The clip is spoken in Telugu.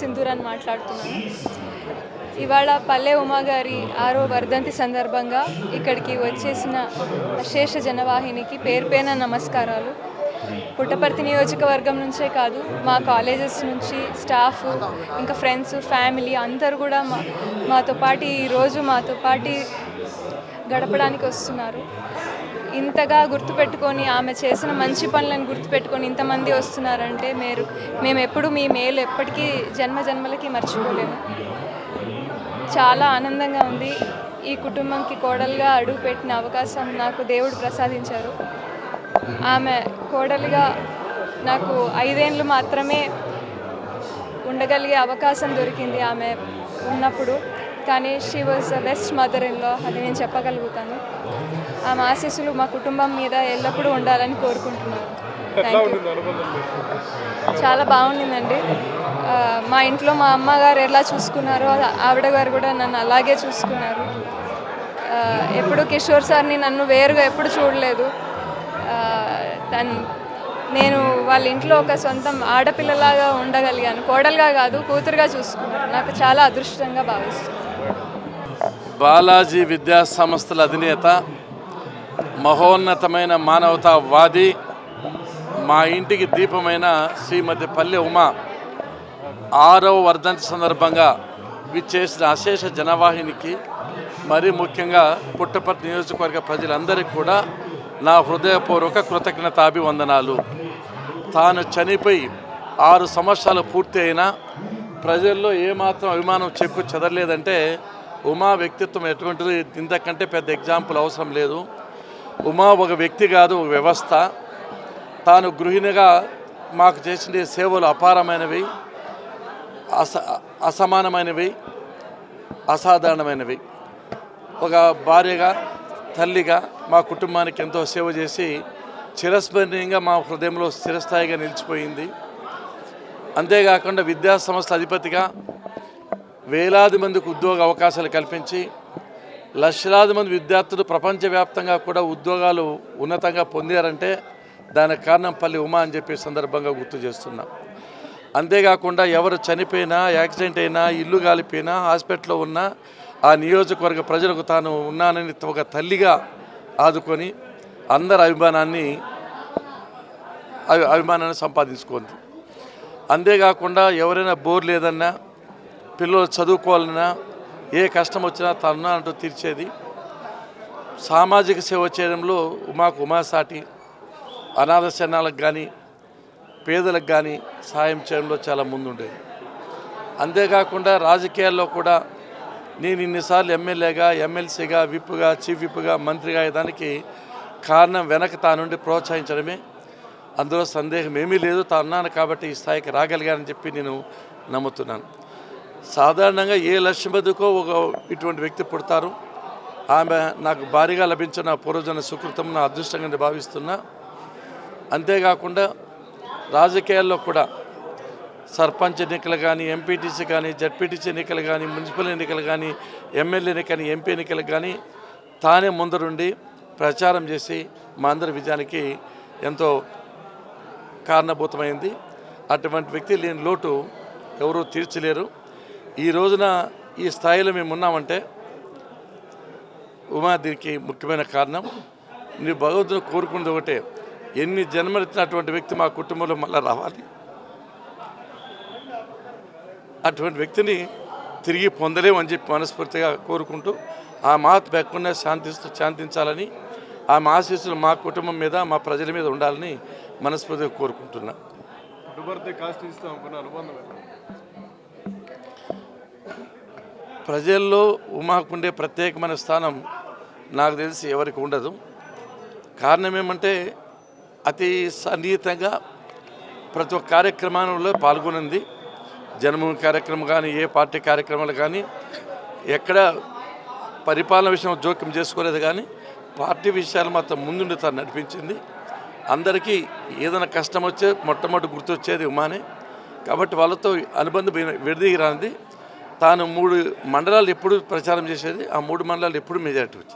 సింధూరాన్ని మాట్లాడుతున్నాను. ఇవాళ పల్లె ఉమా గారి 6వ వర్ధంతి సందర్భంగా ఇక్కడికి వచ్చేసిన అశేష జనవాహినికి పేరు పేరున నమస్కారాలు. పుట్టపర్తి నియోజకవర్గం నుంచే కాదు, మా కాలేజెస్ నుంచి స్టాఫ్, ఇంకా ఫ్రెండ్స్, ఫ్యామిలీ అందరూ కూడా మాతో పాటు ఈరోజు మాతో పాటు గడపడానికి వస్తున్నారు. ఇంతగా గుర్తుపెట్టుకొని, ఆమె చేసిన మంచి పనులను గుర్తుపెట్టుకొని ఇంతమంది వస్తున్నారంటే మేము ఎప్పుడు మీ మేలు ఎప్పటికీ జన్మలకి మర్చిపోలేము. చాలా ఆనందంగా ఉంది. ఈ కుటుంబంకి కోడలుగా అడుగుపెట్టిన అవకాశం నాకు దేవుడు ప్రసాదించారు. ఆమె కోడలుగా నాకు 5 ఏళ్ళు మాత్రమే ఉండగలిగే అవకాశం దొరికింది ఆమె ఉన్నప్పుడు. కానీ she was the best mother in law, అది నేను చెప్పగలుగుతాను. ఆమె ఆశీస్సులు మా కుటుంబం మీద ఎల్లప్పుడూ ఉండాలని కోరుకుంటున్నాను. చాలా బాగుండిందండి. మా ఇంట్లో మా అమ్మగారు ఎలా చూసుకున్నారో ఆవిడ గారు కూడా నన్ను అలాగే చూసుకున్నారు. ఎప్పుడు కిషోర్ సార్ని నన్ను వేరుగా ఎప్పుడు చూడలేదు. నేను వాళ్ళ ఇంట్లో ఒక సొంతం ఆడపిల్లలాగా ఉండగలిగాను. కోడలుగా కాదు, కూతురుగా చూసుకున్నారు. నాకు చాలా అదృష్టంగా భావిస్తున్నాను. బాలాజీ విద్యా సంస్థల అధినేత, మహోన్నతమైన మానవతావాది, మా ఇంటికి దీపమైన శ్రీమతి పల్లె ఉమా 6వ వర్ధంతి సందర్భంగా విచ్చేసిన అశేష జనవాహినికి, మరీ ముఖ్యంగా పుట్టపర్తి నియోజకవర్గ ప్రజలందరికీ కూడా నా హృదయపూర్వక కృతజ్ఞతాభివందనాలు. తాను చనిపోయి 6 సంవత్సరాలు పూర్తి అయినా ప్రజల్లో ఏమాత్రం అభిమానం చెక్కు చెదరలేదంటే ఉమా వ్యక్తిత్వం ఎటువంటిది, ఇంతకంటే పెద్ద ఎగ్జాంపుల్ అవసరం లేదు. ఉమా ఒక వ్యక్తి కాదు, ఒక వ్యవస్థ. తాను గృహిణిగా మాకు చేసిన సేవలు అపారమైనవి, అసమానమైనవి, అసాధారణమైనవి. ఒక భార్యగా, తల్లిగా మా కుటుంబానికి ఎంతో సేవ చేసి చిరస్మరణీయంగా మా హృదయంలో స్థిరస్థాయిగా నిలిచిపోయింది. అంతేకాకుండా విద్యా సంస్థల అధిపతిగా వేలాది మందికి ఉద్యోగ అవకాశాలు కల్పించి లక్షలాది మంది విద్యార్థులు ప్రపంచవ్యాప్తంగా కూడా ఉద్యోగాలు ఉన్నతంగా పొందారంటే దానికి కారణం పల్లె ఉమా అని చెప్పే సందర్భంగా గుర్తు చేస్తున్నాం. అంతేకాకుండా ఎవరు చనిపోయినా, యాక్సిడెంట్ అయినా, ఇల్లు కాలిపోయినా, హాస్పిటల్లో ఉన్నా ఆ నియోజకవర్గ ప్రజలకు తాను ఉన్నానని ఒక తల్లిగా ఆదుకొని అందరి అభిమానాన్ని సంపాదించుకుంది. అంతేకాకుండా ఎవరైనా బోర్ లేదన్నా, పిల్లలు చదువుకోవాలన్నా, ఏ కష్టం వచ్చినా తాను అంటూ తీర్చేది. సామాజిక సేవ చేయడంలో ఉమాకు ఉమాసాటి. అనాథ శరణాలకు కానీ, పేదలకు కానీ సాయం చేయడంలో చాలా ముందుండేది. అంతేకాకుండా రాజకీయాల్లో కూడా నేను ఇన్నిసార్లు ఎమ్మెల్యేగా, ఎమ్మెల్సీగా, విప్గా, చీఫ్ విప్గా, మంత్రిగా అయ్యేదానికి కారణం వెనక తానుండి ప్రోత్సహించడమే. అందులో సందేహం ఏమీ లేదు. తానున్నాను కాబట్టి ఈ స్థాయికి రాగలిగానని చెప్పి నేను నమ్ముతున్నాను. సాధారణంగా ఏ లక్ష్య బతుకో ఒక ఇటువంటి వ్యక్తి పుడతారు. ఆమె నాకు భారీగా లభించిన పూర్వజన సుకృతం, నా అదృష్టంగా భావిస్తున్నా. అంతేకాకుండా రాజకీయాల్లో కూడా సర్పంచ్ ఎన్నికలు కానీ, ఎంపీటీసీ కానీ, జడ్పీటీసీ ఎన్నికలు కానీ, మున్సిపల్ ఎన్నికలు కానీ, ఎమ్మెల్యే ఎన్నికలు, ఎంపీ ఎన్నికలకు కానీ తానే ముందరుండి ప్రచారం చేసి మా అందరి విజయానికి ఎంతో కారణభూతమైంది. అటువంటి వ్యక్తి లేని లోటు ఎవరూ తీర్చలేరు. ఈ రోజున ఈ స్థాయిలో మేము ఉన్నామంటే ఉమా దీనికి ముఖ్యమైన కారణం. నేను భగవంతుని కోరుకున్నది ఒకటే, ఎన్ని జన్మలెత్తినటువంటి వ్యక్తి మా కుటుంబంలో మళ్ళీ రావాలి. అటువంటి వ్యక్తిని తిరిగి పొందలేమని చెప్పి మనస్ఫూర్తిగా కోరుకుంటూ ఆ మహాత్మ ఎక్కడనే శాంతించాలని, ఆమె ఆశీస్సులు మా కుటుంబం మీద, మా ప్రజల మీద ఉండాలని మనస్ఫూర్తిగా కోరుకుంటున్నా. ప్రజల్లో ఉమాకుండే ప్రత్యేకమైన స్థానం నాకు తెలిసి ఎవరికి ఉండదు. కారణం ఏమంటే అతి సన్నిహితంగా ప్రతి ఒక్క కార్యక్రమంలో పాల్గొనింది. జన్మభూమి కార్యక్రమం కానీ, ఏ పార్టీ కార్యక్రమాలు కానీ, ఎక్కడ పరిపాలన విషయం జోక్యం చేసుకోలేదు. కానీ పార్టీ విషయాలు మాత్రం ముందుండి తను నడిపించింది. అందరికీ ఏదైనా కష్టం వచ్చే మొట్టమొదటి గుర్తొచ్చేది ఉమానే. కాబట్టి వాళ్ళతో అనుబంధం విడదీయరానిది. తాను 3 మండలాలు ఎప్పుడు ప్రచారం చేసేది, ఆ 3 మండలాలు ఎప్పుడు మెజారిటీ వచ్చేది.